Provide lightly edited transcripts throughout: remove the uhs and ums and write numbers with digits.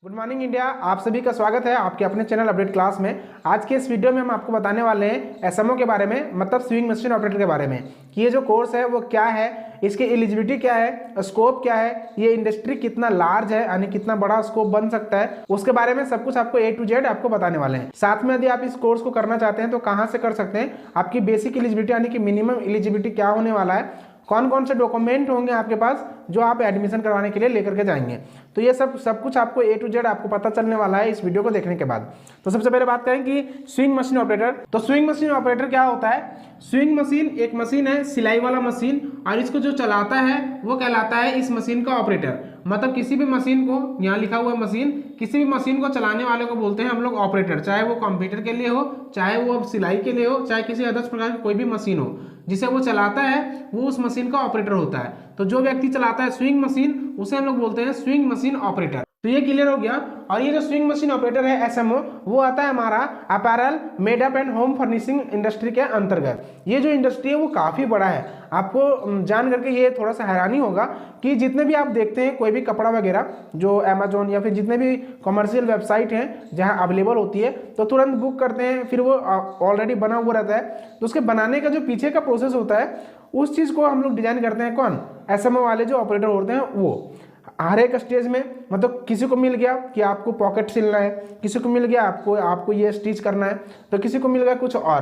Good morning India. आप सभी का स्वागत है आपके अपने चैनल अपडेट क्लास में। आज के इस वीडियो में हम आपको बताने वाले हैं एसएमओ के बारे में, मतलब स्विंग मशीन ऑपरेटर के बारे में कि ये जो कोर्स है वो क्या है, इसकी एलिजिबिलिटी क्या है, स्कोप क्या है, ये इंडस्ट्री कितना लार्ज है यानी कितना बड़ा स्कोप बन सकता है, उसके बारे में सब कुछ आपको A to Z आपको बताने वाले हैं। साथ में यदि आप इस कोर्स को करना चाहते हैं तो कहाँ से कर सकते हैं, आपकी बेसिक एलिजिबिलिटी यानी कि मिनिमम एलिजिबिलिटी क्या होने वाला है, कौन कौन से डॉक्यूमेंट होंगे आपके पास जो आप एडमिशन करवाने के लिए लेकर के जाएंगे, तो ये सब कुछ आपको A to Z आपको पता चलने वाला है इस वीडियो को देखने के बाद। तो सबसे पहले बात करें कि स्विंग मशीन ऑपरेटर। तो स्विंग मशीन ऑपरेटर क्या होता है? स्विंग मशीन एक मशीन है, सिलाई वाला मशीन, और इसको जो चलाता है वो कहलाता है इस मशीन का ऑपरेटर। मतलब किसी भी मशीन को, यहाँ लिखा हुआ मशीन, किसी भी मशीन को चलाने वाले को बोलते हैं हम लोग ऑपरेटर, चाहे वो कंप्यूटर के लिए हो, चाहे वो सिलाई के लिए हो, चाहे किसी अदर्स प्रकार की कोई भी मशीन हो, जिसे वो चलाता है वो उस मशीन का ऑपरेटर होता है। तो जो व्यक्ति चलाता है स्विंग मशीन उसे हम लोग बोलते हैं स्विंग मशीन ऑपरेटर। तो ये क्लियर हो गया। और ये जो स्विंग मशीन ऑपरेटर है एसएमओ, वो आता है हमारा apparel, made up and home furnishing industry के अंतर्गत। ये जो इंडस्ट्री है वो काफ़ी बड़ा है। आपको जान करके ये थोड़ा सा हैरानी होगा कि जितने भी आप देखते हैं कोई भी कपड़ा वगैरह जो अमेजोन या फिर जितने भी कमर्शियल वेबसाइट हैं जहां अवेलेबल होती है तो तुरंत बुक करते हैं, फिर वो ऑलरेडी बना हुआ रहता है। तो उसके बनाने का जो पीछे का प्रोसेस होता है उस चीज़ को हम लोग डिजाइन करते हैं कौन? एसएमओ वाले जो ऑपरेटर होते हैं वो। हर एक स्टेज में, मतलब किसी को मिल गया कि आपको पॉकेट सिलना है, किसी को मिल गया आपको ये स्टिच करना है, तो किसी को मिल गया कुछ और।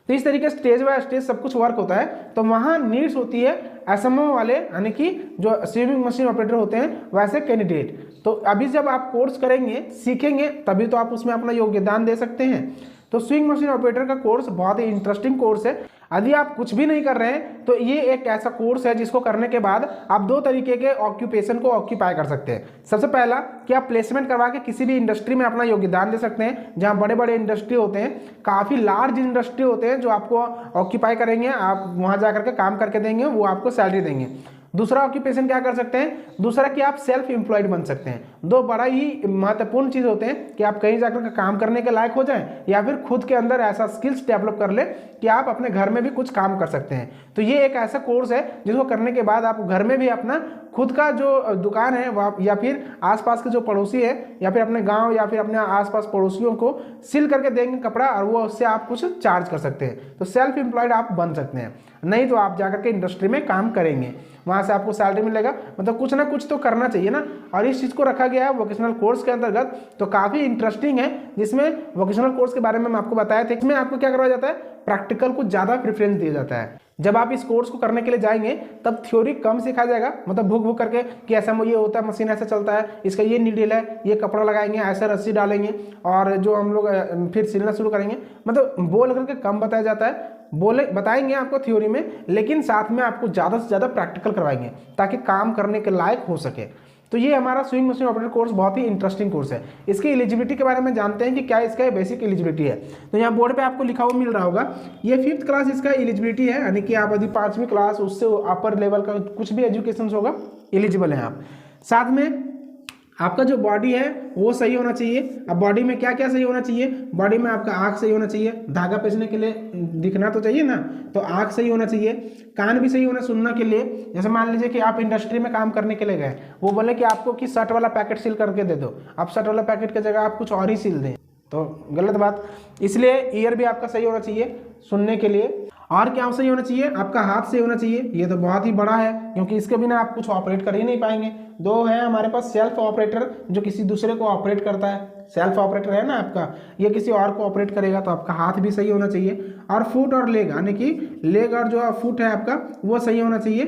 तो इस तरीके स्टेज बाय स्टेज सब कुछ वर्क होता है। तो वहाँ नीड्स होती है एसएमओ वाले यानी कि जो स्विंग मशीन ऑपरेटर होते हैं वैसे कैंडिडेट। तो अभी जब आप कोर्स करेंगे, सीखेंगे, तभी तो आप उसमें अपना योगदान दे सकते हैं। तो स्विंग मशीन ऑपरेटर का कोर्स बहुत ही इंटरेस्टिंग कोर्स है। यदि आप कुछ भी नहीं कर रहे हैं तो ये एक ऐसा कोर्स है जिसको करने के बाद आप दो तरीके के ऑक्यूपेशन को ऑक्यूपाई कर सकते हैं। सबसे पहला कि आप प्लेसमेंट करवा के किसी भी इंडस्ट्री में अपना योगदान दे सकते हैं, जहां बड़े बड़े इंडस्ट्री होते हैं, काफ़ी लार्ज इंडस्ट्री होते हैं जो आपको ऑक्यूपाई करेंगे, आप वहां जाकर के काम करके देंगे, वो आपको सैलरी देंगे। दूसरा ऑक्यूपेशन क्या कर सकते हैं? दूसरा कि आप सेल्फ एम्प्लॉयड बन सकते हैं। दो बड़ा ही महत्वपूर्ण चीज़ होते हैं कि आप कहीं जाकर के काम करने के लायक हो जाएं या फिर खुद के अंदर ऐसा स्किल्स डेवलप कर ले कि आप अपने घर में भी कुछ काम कर सकते हैं। तो ये एक ऐसा कोर्स है जिसको करने के बाद आप घर में भी अपना खुद का जो दुकान है या फिर आसपास के जो पड़ोसी है या फिर अपने गाँव या फिर अपने आसपास पड़ोसियों को सिल करके देंगे कपड़ा और वो उससे आप कुछ चार्ज कर सकते हैं। तो सेल्फ एम्प्लॉयड आप बन सकते हैं। नहीं तो आप जाकर के इंडस्ट्री में काम करेंगे, वहाँ से आपको सैलरी मिलेगा। मतलब कुछ ना कुछ तो करना चाहिए ना। और इस चीज़ को रखा गया है वोकेशनल कोर्स के अंतर्गत, तो काफ़ी इंटरेस्टिंग है। जिसमें वोकेशनल कोर्स के बारे में मैं आपको बताया था, इसमें आपको क्या करवाया जाता है? प्रैक्टिकल को ज़्यादा प्रेफरेंस दिया जाता है। जब आप इस कोर्स को करने के लिए जाएंगे तब थ्योरी कम सिखाया जाएगा, मतलब भूख भूख करके कि ऐसा ये होता है, मशीन ऐसे चलता है, इसका ये नीडल है, ये कपड़ा लगाएंगे, ऐसे रस्सी डालेंगे और जो हम लोग फिर सिलना शुरू करेंगे। मतलब बोल करके कम बताया जाता है। बताएंगे आपको थ्योरी में, लेकिन साथ में आपको ज़्यादा से ज़्यादा प्रैक्टिकल करवाएंगे ताकि काम करने के लायक हो सके। तो ये हमारा स्विंग मशीन ऑपरेटर कोर्स बहुत ही इंटरेस्टिंग कोर्स है। इसकी एलिजिबिलिटी के बारे में जानते हैं कि क्या इसका बेसिक एलिजिबिलिटी है। तो यहाँ बोर्ड पे आपको लिखा हुआ मिल रहा होगा, ये 5th क्लास इसका एलिजिबिलिटी है, यानी कि आप यदि 5वीं क्लास उससे अपर लेवल का कुछ भी एजुकेशन होगा एलिजिबल हैं आप। साथ में आपका जो बॉडी है वो सही होना चाहिए। अब बॉडी में क्या क्या सही होना चाहिए? बॉडी में आपका आँख सही होना चाहिए, धागा पेचने के लिए दिखना तो चाहिए ना, तो आँख सही होना चाहिए। कान भी सही होना सुनने के लिए। जैसे मान लीजिए कि आप इंडस्ट्री में काम करने के लिए गए, वो बोले कि आपको कि शर्ट वाला पैकेट सील करके दे दो, आप शर्ट वाला पैकेट की जगह आप कुछ और ही सील दें, तो गलत बात। इसलिए ईयर भी आपका सही होना चाहिए सुनने के लिए। और क्या सही होना चाहिए? आपका हाथ सही होना चाहिए। ये तो बहुत ही बड़ा है क्योंकि इसके बिना आप कुछ ऑपरेट कर ही नहीं पाएंगे। दो है हमारे पास सेल्फ ऑपरेटर, जो किसी दूसरे को ऑपरेट करता है, सेल्फ ऑपरेटर है ना आपका, ये किसी और को ऑपरेट करेगा, तो आपका हाथ भी सही होना चाहिए। और फुट और लेग, यानी कि लेग और जो फुट है आपका वो सही होना चाहिए,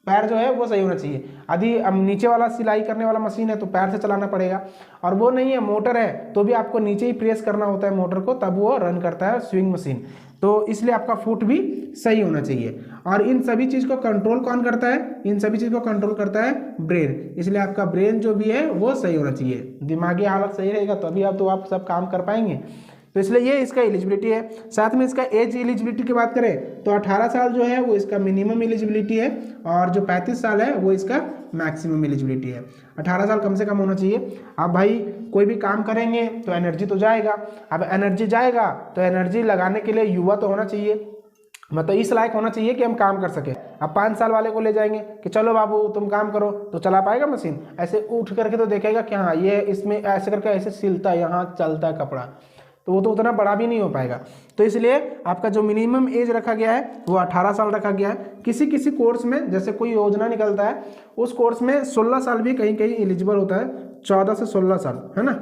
पैर जो है वो सही होना चाहिए। यदि अब नीचे वाला सिलाई करने वाला मशीन है तो पैर से चलाना पड़ेगा, और वो नहीं है मोटर है तो भी आपको नीचे ही प्रेस करना होता है मोटर को, तब वो रन करता है स्विंग मशीन। तो इसलिए आपका फुट भी सही होना चाहिए। और इन सभी चीज़ को कंट्रोल कौन करता है? इन सभी चीज़ को कंट्रोल करता है ब्रेन। इसलिए आपका ब्रेन जो भी है वो सही होना चाहिए। दिमागी हालत सही रहेगा तभी आप सब काम कर पाएंगे। तो इसलिए ये इसका एलिजिबिलिटी है। साथ में इसका एज एलिजिबिलिटी की बात करें तो 18 साल जो है वो इसका मिनिमम एलिजिबिलिटी है, और जो 35 साल है वो इसका मैक्सिमम एलिजिबिलिटी है। 18 साल कम से कम होना चाहिए। अब भाई कोई भी काम करेंगे तो एनर्जी तो जाएगा। अब एनर्जी जाएगा तो एनर्जी लगाने के लिए युवा तो होना चाहिए, मतलब इस लायक होना चाहिए कि हम काम कर सके। अब 5 साल वाले को ले जाएंगे कि चलो बाबू तुम काम करो, तो चला पाएगा मशीन? ऐसे उठ करके तो देखेगा कि हाँ ये इसमें ऐसे करके ऐसे सिलता है, यहाँ चलता है कपड़ा, तो वो तो उतना बड़ा भी नहीं हो पाएगा। तो इसलिए आपका जो मिनिमम एज रखा गया है वो 18 साल रखा गया है। किसी किसी कोर्स में जैसे कोई योजना निकलता है उस कोर्स में 16 साल भी कहीं कहीं एलिजिबल होता है, 14 से 16 साल, है ना,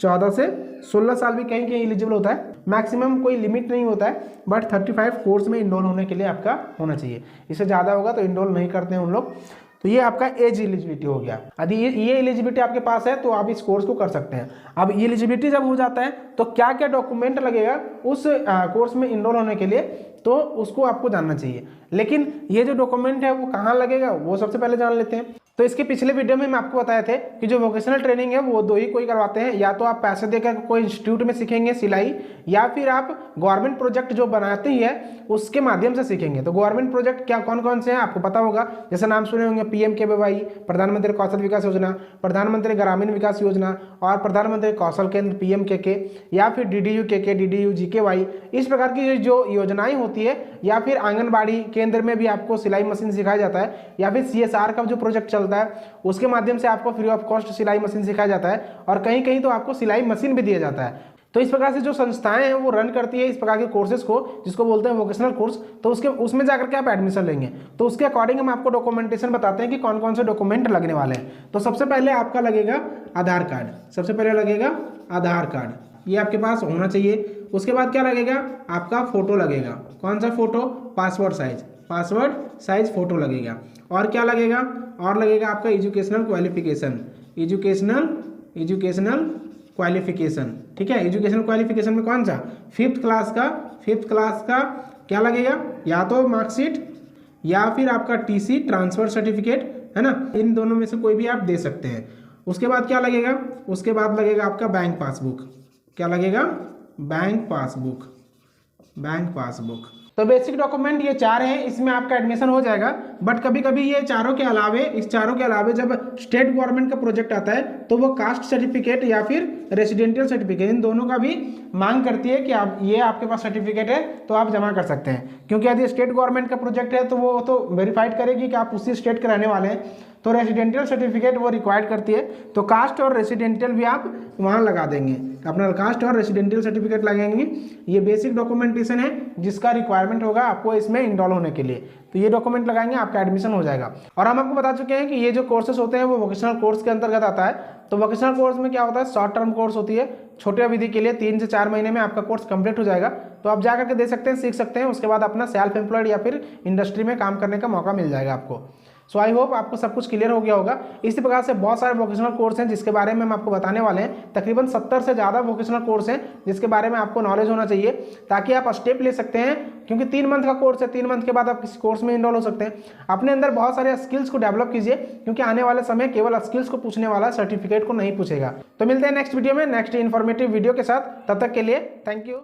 14 से 16 साल भी कहीं कहीं एलिजिबल होता है। मैक्सिमम कोई लिमिट नहीं होता है, बट 35 कोर्स में इनरोल होने के लिए आपका होना चाहिए। इससे ज़्यादा होगा तो इनरोल नहीं करते हैं उन लोग। तो ये आपका एज एलिजिबिलिटी हो गया। यदि ये एलिजिबिलिटी आपके पास है तो आप इस कोर्स को कर सकते हैं। अब ये एलिजिबिलिटी जब हो जाता है तो क्या क्या डॉक्यूमेंट लगेगा उस कोर्स में इनरोल होने के लिए, तो उसको आपको जानना चाहिए। लेकिन ये जो डॉक्यूमेंट है वो कहाँ लगेगा वो सबसे पहले जान लेते हैं। तो इसके पिछले वीडियो में मैं आपको बताए थे कि जो वोकेशनल ट्रेनिंग है वो दो ही कोई करवाते हैं, या तो आप पैसे देकर कोई इंस्टीट्यूट में सीखेंगे सिलाई, या फिर आप गवर्नमेंट प्रोजेक्ट जो बनाते ही है उसके माध्यम से सीखेंगे। तो गवर्नमेंट प्रोजेक्ट क्या कौन कौन से हैं आपको पता होगा, जैसे नाम सुने होंगे PMKVY, प्रधानमंत्री कौशल विकास योजना, प्रधानमंत्री ग्रामीण विकास योजना और प्रधानमंत्री कौशल केंद्र PMKK, या फिर DDU-KK, DDU-GKY। इस प्रकार की जो योजनाएं होती है, या फिर आंगनबाड़ी केंद्र में भी आपको सिलाई मशीन सिखाया जाता है, या फिर CSR का जो प्रोजेक्ट चलता है उसके माध्यम से आपको फ्री ऑफ कॉस्ट सिलाई मशीन सिखाया जाता है, और कहीं कहीं तो आपको सिलाई मशीन भी दिया जाता है। तो इस प्रकार से जो संस्थाएं हैं वो रन करती है इस प्रकार के कोर्सेज को, जिसको बोलते हैं वोकेशनल कोर्स। तो उसमें जाकर के आप एडमिशन लेंगे, तो उसके अकॉर्डिंग हम आपको डॉक्यूमेंटेशन बताते हैं कि कौन कौन से डॉक्यूमेंट लगने वाले हैं। तो सबसे पहले आपका लगेगा आधार कार्ड, सबसे पहले लगेगा आधार कार्ड, ये आपके पास होना चाहिए। उसके बाद क्या लगेगा, आपका फोटो लगेगा। कौन सा फोटो? पासपोर्ट साइज फोटो लगेगा। और क्या लगेगा? और लगेगा आपका एजुकेशनल क्वालिफिकेशन, एजुकेशनल क्वालिफिकेशन, ठीक है। एजुकेशनल क्वालिफिकेशन में कौन सा? 5th क्लास का क्या लगेगा? या तो मार्कशीट या फिर आपका TC ट्रांसफर सर्टिफिकेट, है ना, इन दोनों में से कोई भी आप दे सकते हैं। उसके बाद क्या लगेगा? उसके बाद लगेगा आपका बैंक पासबुक। क्या लगेगा? Bank passbook. तो बेसिक डॉक्यूमेंट ये 4 हैं, इसमें आपका एडमिशन हो जाएगा। बट कभी कभी ये चारों के अलावे जब स्टेट गवर्नमेंट का प्रोजेक्ट आता है तो वो कास्ट सर्टिफिकेट या फिर रेसिडेंशियल सर्टिफिकेट, इन दोनों का भी मांग करती है कि आप ये आपके पास सर्टिफिकेट है तो आप जमा कर सकते हैं। क्योंकि यदि स्टेट गवर्नमेंट का प्रोजेक्ट है तो वो तो वेरीफाइड करेगी कि आप उसी स्टेट के रहने वाले हैं, तो रेसिडेंशियल सर्टिफिकेट वो रिक्वायर्ड करती है। तो कास्ट और रेसिडेंशियल भी आप वहाँ लगा देंगे, अपना कास्ट और रेसिडेंशियल सर्टिफिकेट लगेंगे। ये बेसिक डॉक्यूमेंटेशन है जिसका रिक्वायरमेंट होगा आपको इसमें इनरोल होने के लिए। तो ये डॉक्यूमेंट लगाएंगे, आपका एडमिशन हो जाएगा। और हम आपको बता चुके हैं कि ये जो कोर्सेज होते हैं वो वोकेशनल कोर्स के अंतर्गत आता है। तो वोकेशनल कोर्स में क्या होता है, शॉर्ट टर्म कोर्स होती है, छोटे अवधि के लिए 3 से 4 महीने में आपका कोर्स कंप्लीट हो जाएगा। तो आप जा करके दे सकते हैं, सीख सकते हैं, उसके बाद अपना सेल्फ एम्प्लॉयड या फिर इंडस्ट्री में काम करने का मौका मिल जाएगा आपको। सो आई होप आपको सब कुछ क्लियर हो गया होगा। इसी प्रकार से बहुत सारे वोकेशनल कोर्स हैं जिसके बारे में हम आपको बताने वाले हैं। तकरीबन 70 से ज़्यादा वोकेशनल कोर्स हैं जिसके बारे में आपको नॉलेज होना चाहिए, ताकि आप स्टेप ले सकते हैं। क्योंकि 3 मंथ का कोर्स है, 3 मंथ के बाद आप किसी कोर्स में इनरोल हो सकते हैं। अपने अंदर बहुत सारे स्किल्स को डेवलप कीजिए, क्योंकि आने वाले समय केवल स्किल्स को पूछने वाला, सर्टिफिकेट को नहीं पूछेगा। तो मिलते हैं नेक्स्ट वीडियो में नेक्स्ट इन्फॉर्मेटिव वीडियो के साथ। तब तक के लिए थैंक यू।